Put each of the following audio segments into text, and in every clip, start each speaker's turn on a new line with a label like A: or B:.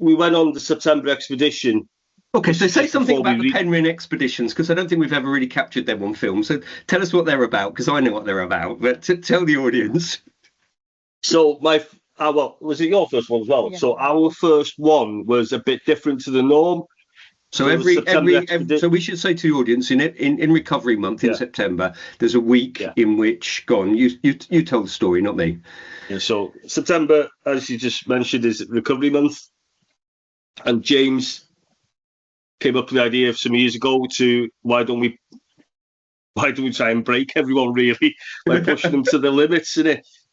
A: we went on the September expedition.
B: Okay, so say something about the Penrhyn expeditions, because I don't think we've ever really captured them on film. So tell us what they're about, because I know what they're about, but tell the audience.
A: So was it your first one as well? Yeah. So our first one was a bit different to the norm.
B: So so we should say to the audience, in Recovery Month in September, there's a week in which, go on, you told the story, not me.
A: Yeah, so September, as you just mentioned, is Recovery Month, and James came up with the idea some years ago to why don't we try and break everyone really by pushing them to the limits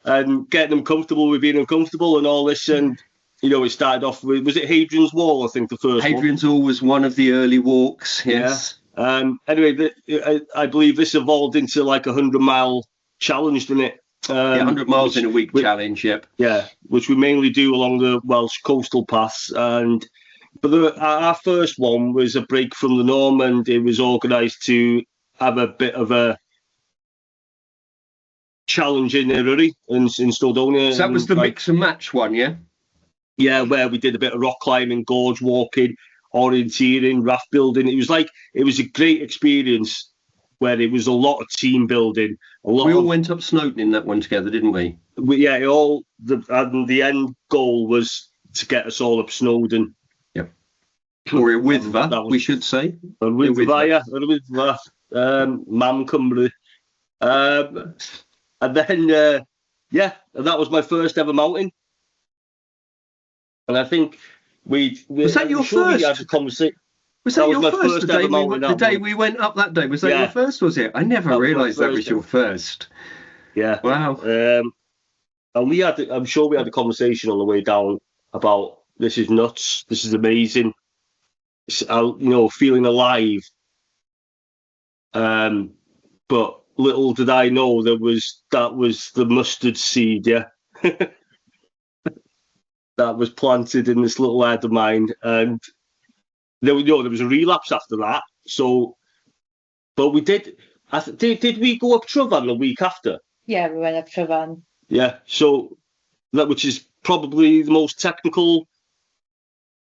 A: and getting them comfortable with being uncomfortable and all this. And it started off with, was it Hadrian's Wall? I think the first
B: Hadrian's Wall was one of the early walks. Yes.
A: Yeah. Anyway, I believe this evolved into like 100-mile challenge, didn't it?
B: 100 miles in a week challenge. Yep.
A: Yeah, which we mainly do along the Welsh coastal paths. But our first one was a break from the norm, and it was organised to have a bit of a challenge in Eryi in Snowdonia.
B: So that was the mix and match one, yeah?
A: Yeah, where we did a bit of rock climbing, gorge walking, orienteering, raft building. It was a great experience where it was a lot of team building.
B: We all went up Snowden in that one together, didn't we?
A: The end goal was to get us all up Snowden.
B: Yep. Or a Wyddfa, we should say.
A: Wyddfa, Mam Cymru. And then, and that was my first ever mountain. And I think
B: was that your first?
A: We had a conversation.
B: Was that your first? The day we went up that day, was that your first? Was it? I never realised that was your first.
A: Yeah.
B: Wow.
A: And I'm sure we had a conversation on the way down about this is nuts. This is amazing. Feeling alive. But little did I know that was the mustard seed, yeah. That was planted in this little head of mine, and there was a relapse after that. So, but we did. Did we go up Tryfan the week after?
C: Yeah, we went up Tryfan.
A: Yeah, so which is probably the most technical.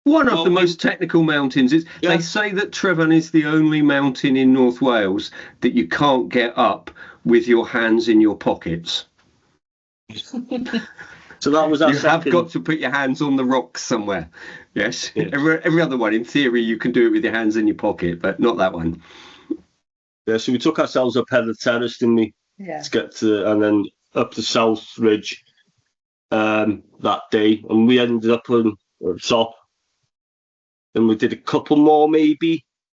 B: One of the most technical mountains. They say that Tryfan is the only mountain in North Wales that you can't get up with your hands in your pockets.
A: So that was our
B: have got to put your hands on the rocks somewhere. Yes. Every other one, in theory, you can do it with your hands in your pocket, but not that one.
A: Yeah, so we took ourselves up Heather Terrace, didn't we?
C: Yeah.
A: To get and then up the South Ridge that day, and we ended up on top. And we did a couple more maybe